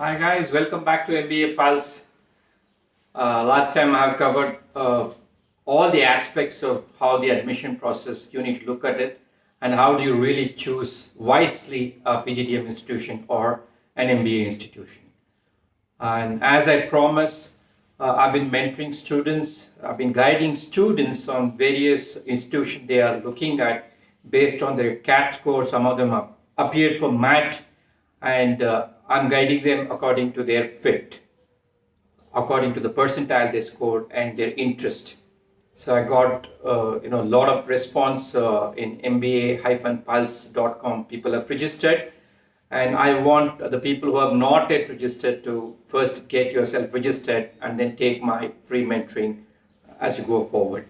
Hi guys, welcome back to MBA Pulse. Last time I have covered all the aspects of how the admission process you need to look at it and how do you really choose wisely a PGDM institution or an MBA institution. And as I promised, I've been mentoring students, I've been guiding students on various institutions they are looking at based on their CAT score. Some of them have appeared for MAT, and I'm guiding them according to their fit, according to the percentile they scored and their interest. So I got a lot of response in mba-pulse.com. People have registered, and I want the people who have not yet registered to first get yourself registered and then take my free mentoring as you go forward.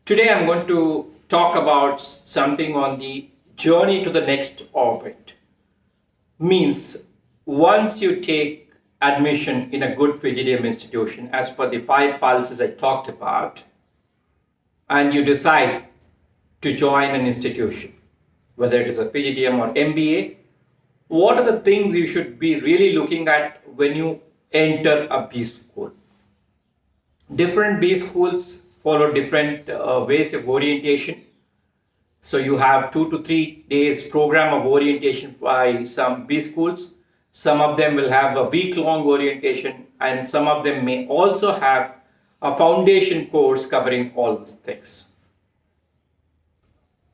Today I'm going to talk about something on the journey to the next orbit. Means once you take admission in a good PGDM institution as per the 5 pulses I talked about, and you decide to join an institution, whether it is a PGDM or MBA, what are the things you should be really looking at when you enter a B school? Different B schools follow different ways of orientation. So you have 2 to 3 days program of orientation by some B schools. Some of them will have a week-long orientation, and some of them may also have a foundation course covering all these things.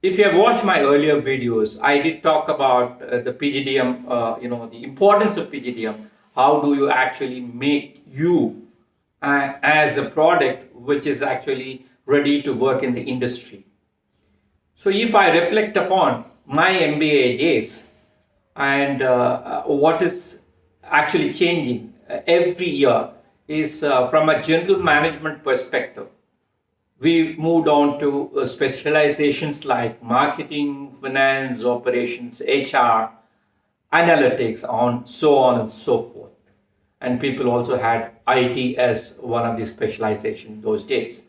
If you have watched my earlier videos, I did talk about the PGDM, the importance of PGDM. How do you actually make you as a product which is actually ready to work in the industry? So if I reflect upon my MBA days and what is actually changing every year is from a general management perspective. We moved on to specializations like marketing, finance, operations, HR, analytics, so on and so forth. And people also had IT as one of the specializations those days.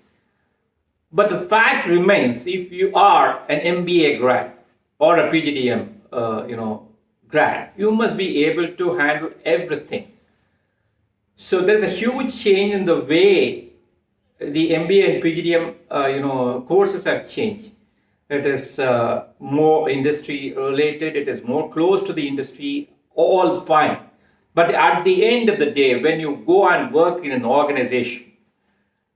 But the fact remains, if you are an MBA grad or a PGDM, grad, you must be able to handle everything. So there's a huge change in the way the MBA and PGDM, courses have changed. It is more industry related. It is more close to the industry. All fine, but at the end of the day, when you go and work in an organization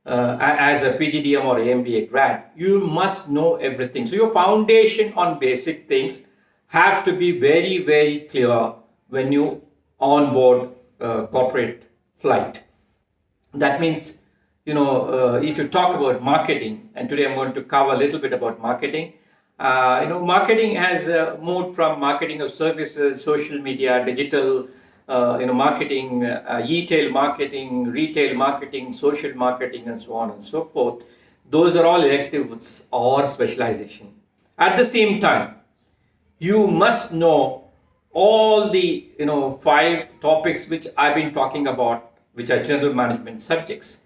as a PGDM or MBA grad, you must know everything. So your foundation on basic things have to be very, very clear when you onboard corporate flight. That means, if you talk about marketing, and today I'm going to cover a little bit about marketing. Marketing has moved from marketing of services, social media, digital, marketing, retail marketing, social marketing, and so on and so forth. Those are all electives or specialization. At the same time, you must know all the 5 topics which I've been talking about, which are general management subjects.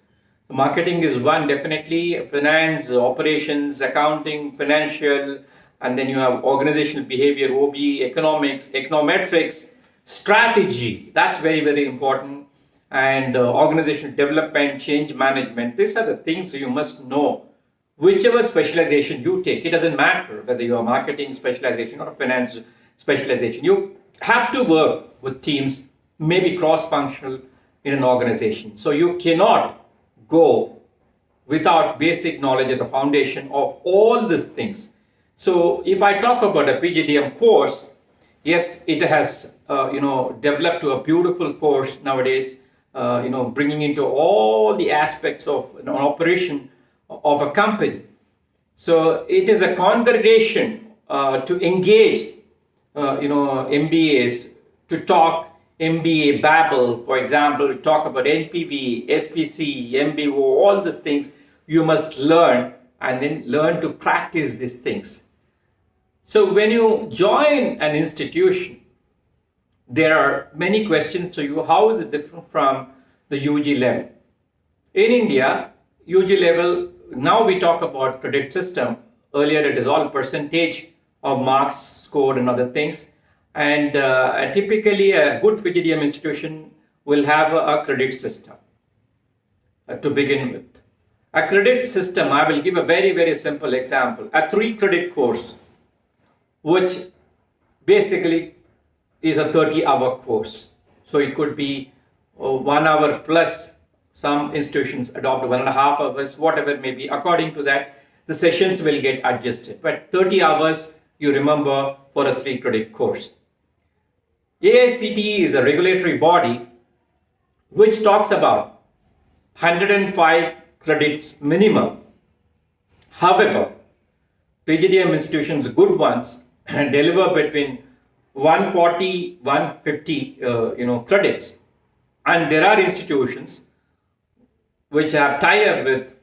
So marketing is one, definitely. Finance, operations, accounting, financial, and then you have organizational behavior, OB, economics, econometrics, strategy. That's very, very important. And organizational development, change management. These are the things you must know. Whichever specialization you take, it doesn't matter whether you are marketing specialization or finance specialization. You have to work with teams, maybe cross-functional in an organization. So you cannot go without basic knowledge of the foundation of all these things. So if I talk about a PGDM course, yes, it has developed to a beautiful course nowadays. Bringing into all the aspects of an operation of a company. So it is a congregation to engage, MBAs to talk MBA Babel, for example, talk about NPV, SPC, MBO, all these things you must learn and then learn to practice these things. So when you join an institution, there are many questions to you. How is it different from the UG level? In India, UG level, now we talk about credit system. Earlier, it is all percentage of marks scored and other things. And typically, a good PGDM institution will have a credit system to begin with. A credit system, I will give a very, very simple example. A 3 credit course, which basically is a 30-hour course. So it could be 1 hour plus. Some institutions adopt 1.5 hours, whatever it may be. According to that, the sessions will get adjusted. But 30 hours, you remember, for a 3 credit course. AICTE is a regulatory body which talks about 105 credits minimum. However, PGDM institutions, good ones, deliver between 140, 150, credits. And there are institutions which have tied up with,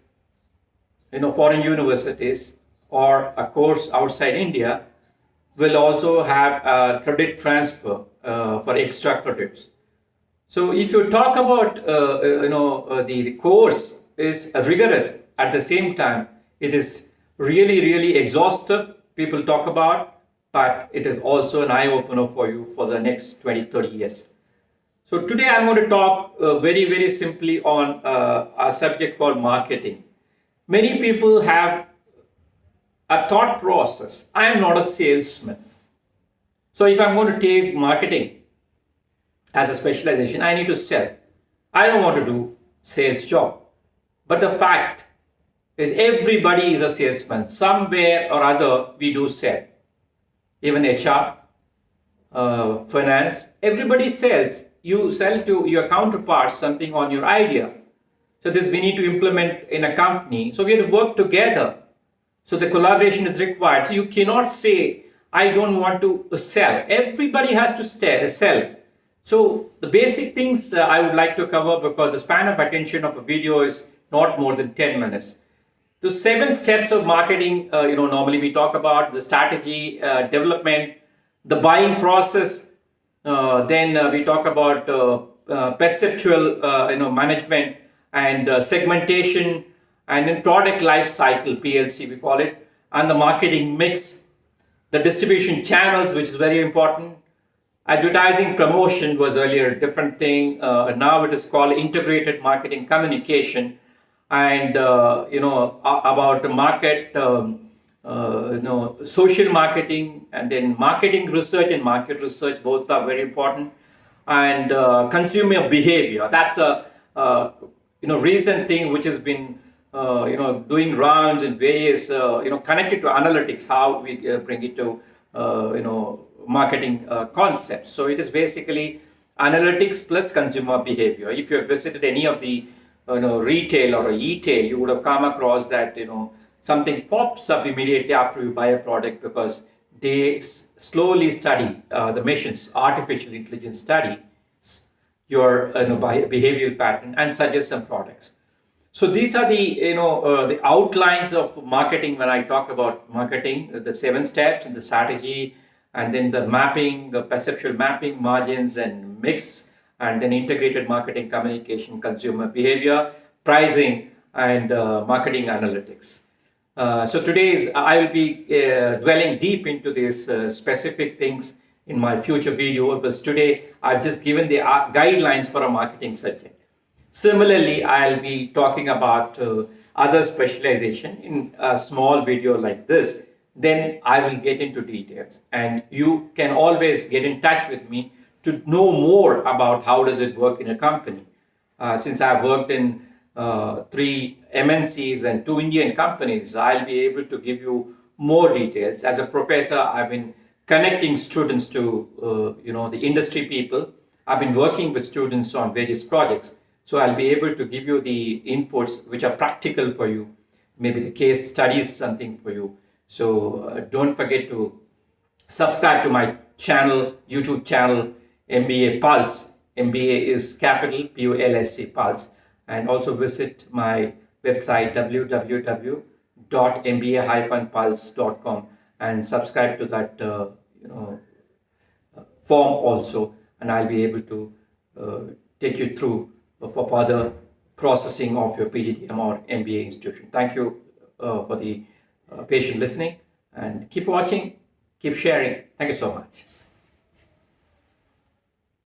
foreign universities or a course outside India will also have a credit transfer for extra credits. So if you talk about, the course is rigorous. At the same time, it is really, really exhaustive. People talk about, but it is also an eye opener for you for the next 20, 30 years. So today I'm going to talk very, very simply on a subject called marketing. Many people have a thought process. I am not a salesman. So if I'm going to take marketing as a specialization, I need to sell. I don't want to do sales job. But the fact is everybody is a salesman. Somewhere or other we do sell. Even HR, finance, everybody sells. You sell to your counterparts something on your idea. So this we need to implement in a company. So we have to work together. So the collaboration is required. So you cannot say, I don't want to sell. Everybody has to sell. So the basic things I would like to cover, because the span of attention of a video is not more than 10 minutes. The 7 steps of marketing, normally we talk about the strategy, development, the buying process. Then we talk about perceptual, management and segmentation, and then product life cycle, PLC we call it, and the marketing mix, the distribution channels, which is very important. Advertising promotion was earlier a different thing. Now it is called integrated marketing communication, and about the market, social marketing, and then marketing research and market research, both are very important. And consumer behavior, that's a recent thing which has been doing rounds in various connected to analytics, how we bring it to marketing concepts. So it is basically analytics plus consumer behavior. If you have visited any of the retail or e-tail, you would have come across that something pops up immediately after you buy a product, because they slowly study, the machines, artificial intelligence study your behavioral pattern and suggest some products. So these are the outlines of marketing. When I talk about marketing, the 7 steps and the strategy, and then the mapping, the perceptual mapping, margins and mix, and then integrated marketing communication, consumer behavior, pricing, and marketing analytics. So today I will be dwelling deep into these specific things in my future video, because today I've just given the guidelines for a marketing subject. Similarly, I'll be talking about other specialization in a small video like this. Then I will get into details, and you can always get in touch with me to know more about how does it work in a company. Since I've worked in 3 MNCs and 2 Indian companies, I'll be able to give you more details. As a professor, I've been connecting students to the industry people. I've been working with students on various projects. So I'll be able to give you the inputs which are practical for you. Maybe the case studies, something for you. So don't forget to subscribe to my channel, YouTube channel, MBA Pulse. MBA is capital, PULSE, Pulse. And also visit my website, www.mba-pulse.com, and subscribe to that form also. And I'll be able to take you through for further processing of your PGDM or MBA institution. Thank you for the patient listening, and keep watching, keep sharing. Thank you so much.